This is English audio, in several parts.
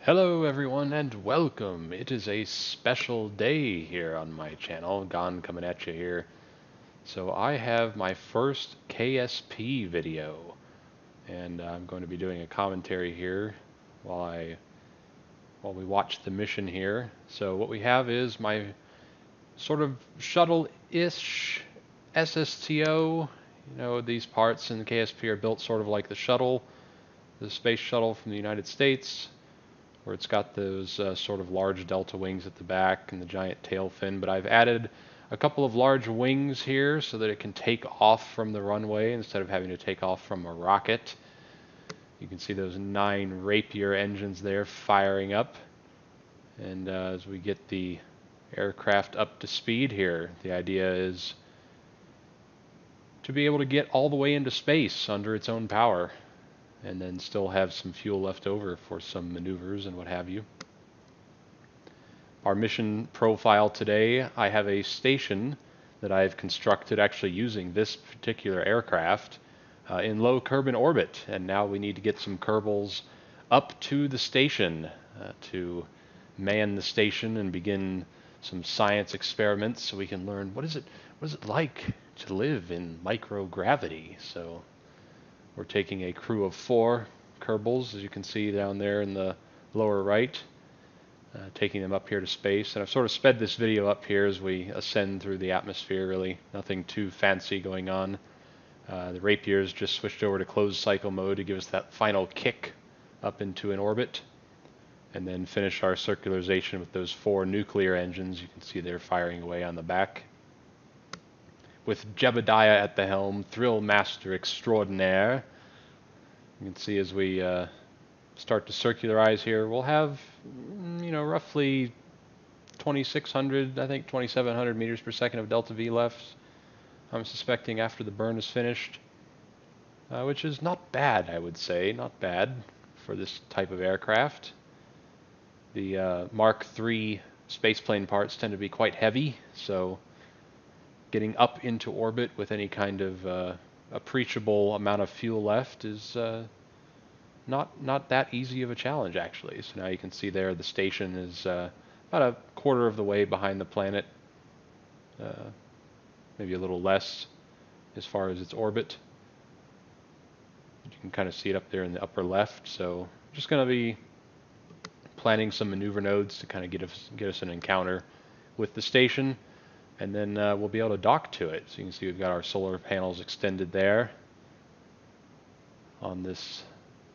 Hello everyone and welcome. It is a special day here on my channel. Gon coming at you here. So I have my first KSP video and I'm going to be doing a commentary here while we watch the mission here. So what we have is my sort of shuttle-ish SSTO. These parts in the KSP are built sort of like the shuttle, the space shuttle from the United States, where it's got those sort of large delta wings at the back and the giant tail fin, but I've added a couple of large wings here so that it can take off from the runway instead of having to take off from a rocket. You can see those 9 Rapier engines there firing up, and as we get the aircraft up to speed here, the idea is to be able to get all the way into space under its own power and then still have some fuel left over for some maneuvers and what have you. Our mission profile today, I have a station that I've constructed actually using this particular aircraft in low Kerbin orbit, and now we need to get some Kerbals up to the station to man the station and begin some science experiments so we can learn what is it like to live in microgravity. So we're taking a crew of 4 Kerbals, as you can see down there in the lower right, taking them up here to space. And I've sort of sped this video up here as we ascend through the atmosphere, really. Nothing too fancy going on. The Rapiers just switched over to closed cycle mode to give us that final kick up into an orbit. And then finish our circularization with those 4 nuclear engines. You can see they're firing away on the back, with Jebediah at the helm, Thrill Master Extraordinaire. You can see as we start to circularize here, we'll have, roughly 2,600, I think 2,700 meters per second of delta V left, I'm suspecting, after the burn is finished, which is not bad, I would say, not bad for this type of aircraft. The Mark III spaceplane parts tend to be quite heavy, so getting up into orbit with any kind of appreciable amount of fuel left is not that easy of a challenge, actually. So now you can see there the station is about a quarter of the way behind the planet, maybe a little less as far as its orbit. You can kind of see it up there in the upper left. So just going to be planning some maneuver nodes to kind of get us an encounter with the station, and then we'll be able to dock to it. So you can see we've got our solar panels extended there on this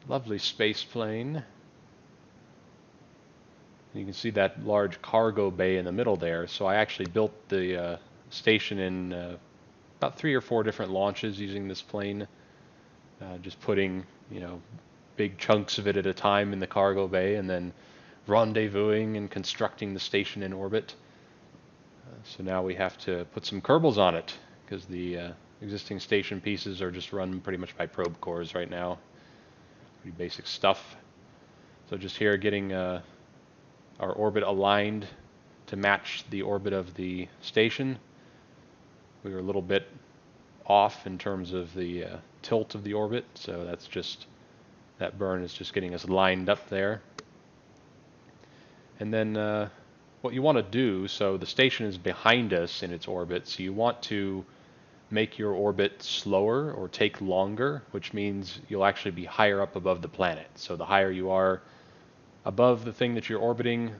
lovely space plane. You can see that large cargo bay in the middle there. So I actually built the station in about 3 or 4 different launches using this plane, just putting big chunks of it at a time in the cargo bay and then rendezvousing and constructing the station in orbit. So now we have to put some Kerbals on it, because the existing station pieces are just run pretty much by probe cores right now. Pretty basic stuff. So just here getting our orbit aligned to match the orbit of the station. We were a little bit off in terms of the tilt of the orbit, so that's just, that burn is just getting us lined up there. And then what you want to do, so the station is behind us in its orbit, so you want to make your orbit slower or take longer, which means you'll actually be higher up above the planet. So the higher you are above the thing that you're orbiting,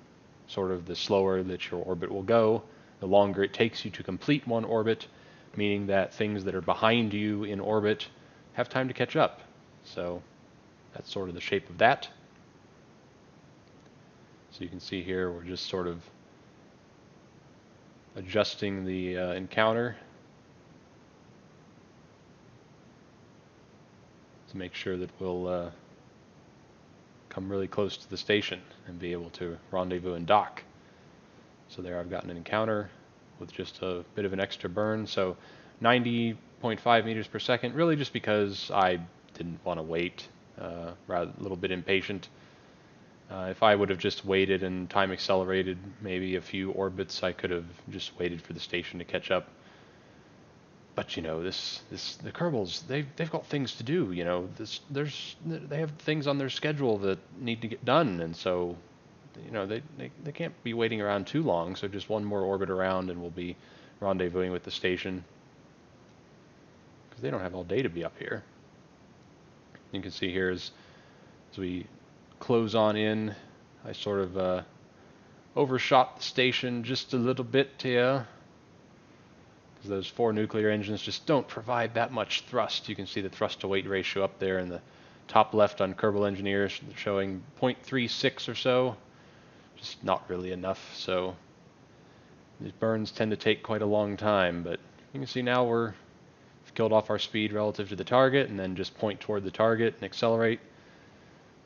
sort of the slower that your orbit will go, the longer it takes you to complete one orbit, meaning that things that are behind you in orbit have time to catch up. So that's sort of the shape of that. So you can see here we're just sort of adjusting the encounter to make sure that we'll come really close to the station and be able to rendezvous and dock. So there I've gotten an encounter with just a bit of an extra burn. So 90.5 meters per second, really just because I didn't want to wait, rather a little bit impatient. If I would have just waited and time accelerated maybe a few orbits, I could have just waited for the station to catch up. But you know, the Kerbals, they've got things to do. You know, they have things on their schedule that need to get done, and so you know they can't be waiting around too long. So just one more orbit around, and we'll be rendezvousing with the station because they don't have all day to be up here. You can see here as we close on in, I sort of overshot the station just a little bit here. Those 4 nuclear engines just don't provide that much thrust. You can see the thrust to weight ratio up there in the top left on Kerbal Engineer showing 0.36 or so. Just not really enough. So these burns tend to take quite a long time, but you can see now we've killed off our speed relative to the target and then just point toward the target and accelerate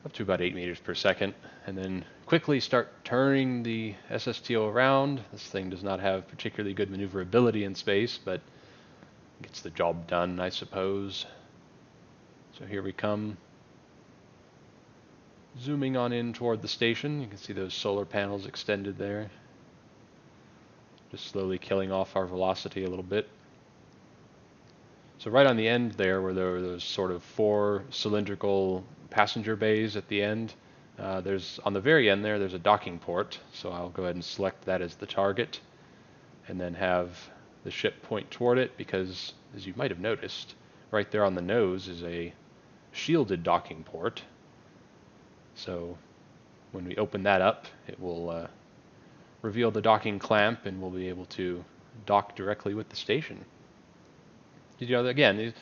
up to about 8 meters per second, and then quickly start turning the SSTO around. This thing does not have particularly good maneuverability in space, but gets the job done, I suppose. So here we come. Zooming on in toward the station. You can see those solar panels extended there. Just slowly killing off our velocity a little bit. So right on the end there, where there were those sort of 4 cylindrical passenger bays at the end, on the very end there's a docking port, so I'll go ahead and select that as the target and then have the ship point toward it, because as you might have noticed, right there on the nose is a shielded docking port. So when we open that up, it will reveal the docking clamp and we'll be able to dock directly with the station. You know, again, these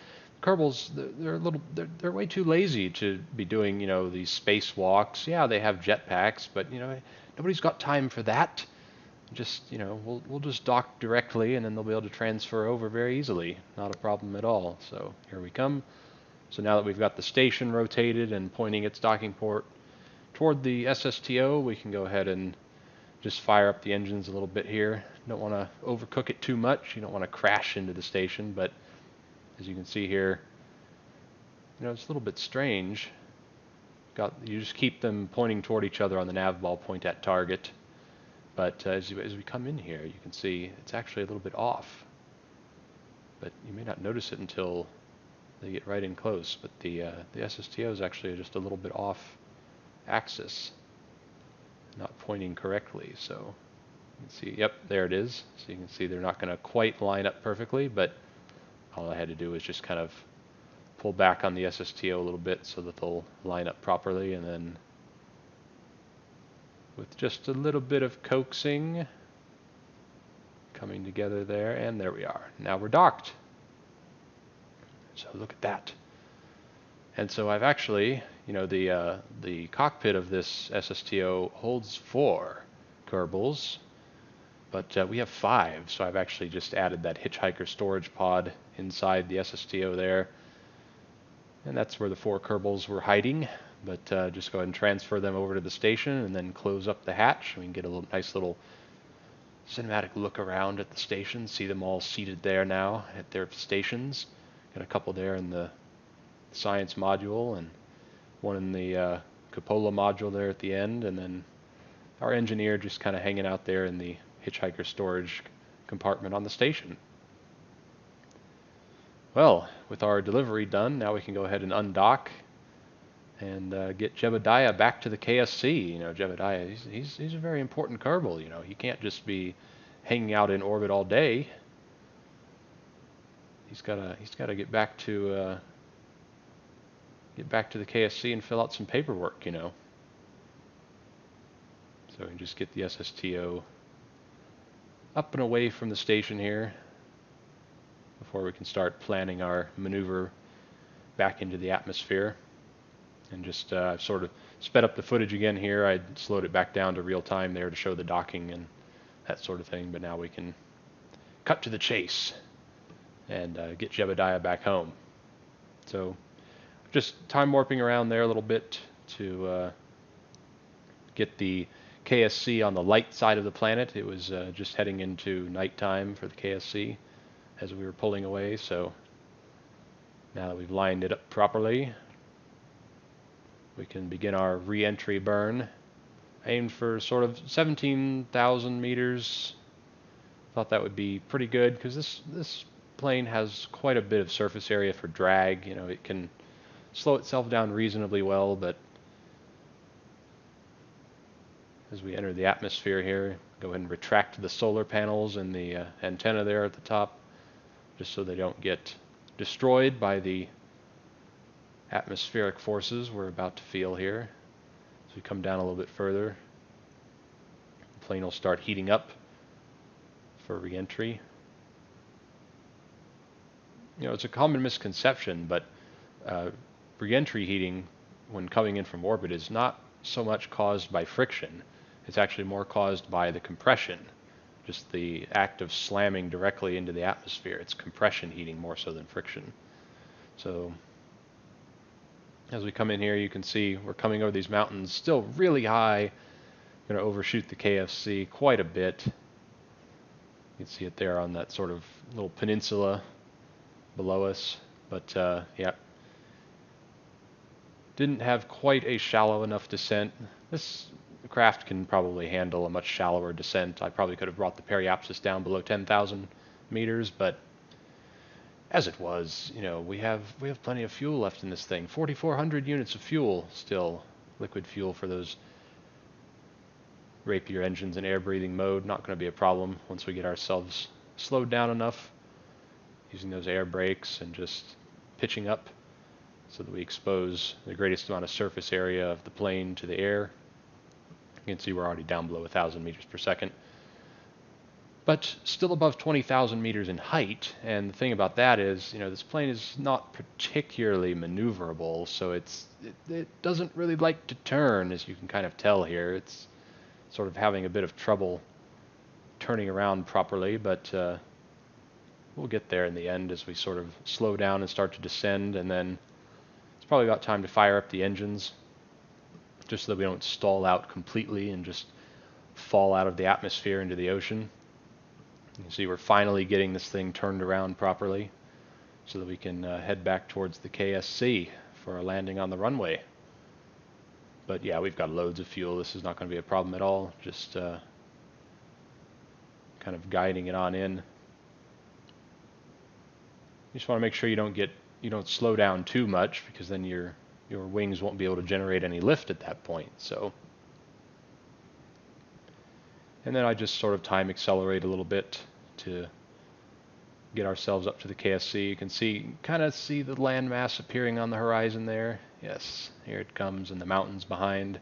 Kerbals, they're way too lazy to be doing, you know, these spacewalks. Yeah, they have jetpacks, but you know, nobody's got time for that. Just, you know, we'll just dock directly, and then they'll be able to transfer over very easily. Not a problem at all. So here we come. So now that we've got the station rotated and pointing its docking port toward the SSTO, we can go ahead and just fire up the engines a little bit here. Don't want to overcook it too much. You don't want to crash into the station, but as you can see here, you know, it's a little bit strange. You just keep them pointing toward each other on the nav ball, point at target. But as we come in here, you can see it's actually a little bit off. But you may not notice it until they get right in close. But the SSTO is actually just a little bit off axis, not pointing correctly. So you can see, yep, there it is. So you can see they're not going to quite line up perfectly, but all I had to do was just kind of pull back on the SSTO a little bit so that they'll line up properly, and then with just a little bit of coaxing coming together there, and there we are. Now we're docked. So look at that. And so I've actually, you know, the cockpit of this SSTO holds 4 Kerbals, but we have 5, so I've actually just added that hitchhiker storage pod inside the SSTO there. And that's where the 4 Kerbals were hiding, but just go ahead and transfer them over to the station and then close up the hatch. We can get a nice little cinematic look around at the station, see them all seated there now at their stations. Got a couple there in the science module and one in the cupola module there at the end, and then our engineer just kind of hanging out there in the hitchhiker storage compartment on the station. Well, with our delivery done, now we can go ahead and undock and get Jebediah back to the KSC. You know, Jebediah, he's a very important Kerbal. You know, he can't just be hanging out in orbit all day. He's gotta get back to the KSC and fill out some paperwork. You know. So we just get the SSTO up and away from the station here before we can start planning our maneuver back into the atmosphere. And just sort of sped up the footage again here. I slowed it back down to real time there to show the docking and that sort of thing. But now we can cut to the chase and get Jebediah back home. So just time warping around there a little bit to get the KSC on the light side of the planet. It was just heading into nighttime for the KSC as we were pulling away. So now that we've lined it up properly, we can begin our re-entry burn. Aimed for sort of 17,000 meters. Thought that would be pretty good because this plane has quite a bit of surface area for drag. You know, it can slow itself down reasonably well, but as we enter the atmosphere here, go ahead and retract the solar panels and the antenna there at the top, just so they don't get destroyed by the atmospheric forces we're about to feel here. As we come down a little bit further, the plane will start heating up for re-entry. You know, it's a common misconception, but re-entry heating when coming in from orbit is not so much caused by friction. It's actually more caused by the compression, just the act of slamming directly into the atmosphere. It's compression heating more so than friction. So as we come in here, you can see we're coming over these mountains, still really high. Going to overshoot the KFC quite a bit. You can see it there on that sort of little peninsula below us. But yeah, didn't have quite a shallow enough descent. This craft can probably handle a much shallower descent. I probably could have brought the periapsis down below 10,000 meters, but as it was, you know, we have plenty of fuel left in this thing. 4,400 units of fuel still, liquid fuel for those Rapier engines in air-breathing mode. Not going to be a problem once we get ourselves slowed down enough, using those air brakes and just pitching up so that we expose the greatest amount of surface area of the plane to the air. You can see we're already down below 1,000 meters per second, but still above 20,000 meters in height. And the thing about that is, you know, this plane is not particularly maneuverable, so it doesn't really like to turn, as you can kind of tell here. It's sort of having a bit of trouble turning around properly, but we'll get there in the end as we sort of slow down and start to descend, and then it's probably about time to fire up the engines, just so that we don't stall out completely and just fall out of the atmosphere into the ocean. You can see we're finally getting this thing turned around properly so that we can head back towards the KSC for our landing on the runway. But yeah, we've got loads of fuel. This is not going to be a problem at all. Just kind of guiding it on in. You just want to make sure you don't slow down too much, because then your wings won't be able to generate any lift at that point. So, and then I just sort of time accelerate a little bit to get ourselves up to the KSC. You can kind of see the landmass appearing on the horizon there. Yes, here it comes, and the mountains behind.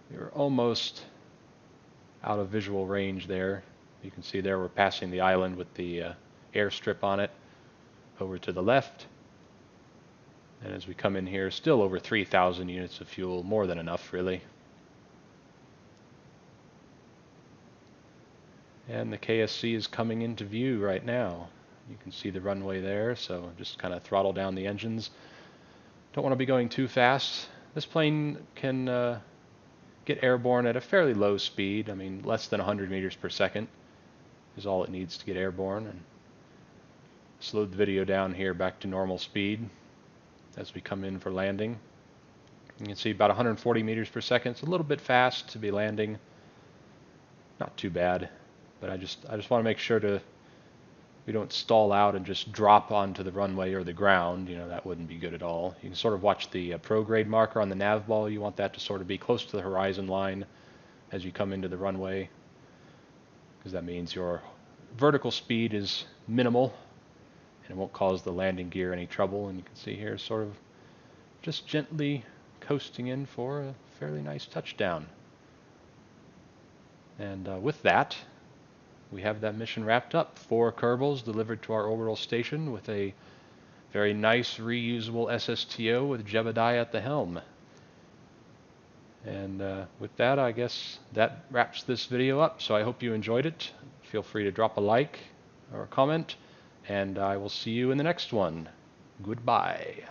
We're almost out of visual range there. You can see there we're passing the island with the airstrip on it over to the left. And as we come in here, still over 3,000 units of fuel, more than enough really. And the KSC is coming into view right now. You can see the runway there, so just kind of throttle down the engines. Don't want to be going too fast. This plane can get airborne at a fairly low speed. I mean, less than 100 meters per second is all it needs to get airborne. And slowed the video down here back to normal speed as we come in for landing. You can see about 140 meters per second. It's a little bit fast to be landing. Not too bad, but I just want to make sure we don't stall out and just drop onto the runway or the ground. You know, that wouldn't be good at all. You can sort of watch the prograde marker on the nav ball. You want that to sort of be close to the horizon line as you come into the runway, because that means your vertical speed is minimal and it won't cause the landing gear any trouble. And you can see here sort of just gently coasting in for a fairly nice touchdown. And with that, we have that mission wrapped up. 4 Kerbals delivered to our orbital station with a very nice reusable SSTO with Jebediah at the helm. And with that, I guess that wraps this video up. So I hope you enjoyed it. Feel free to drop a like or a comment, and I will see you in the next one. Goodbye.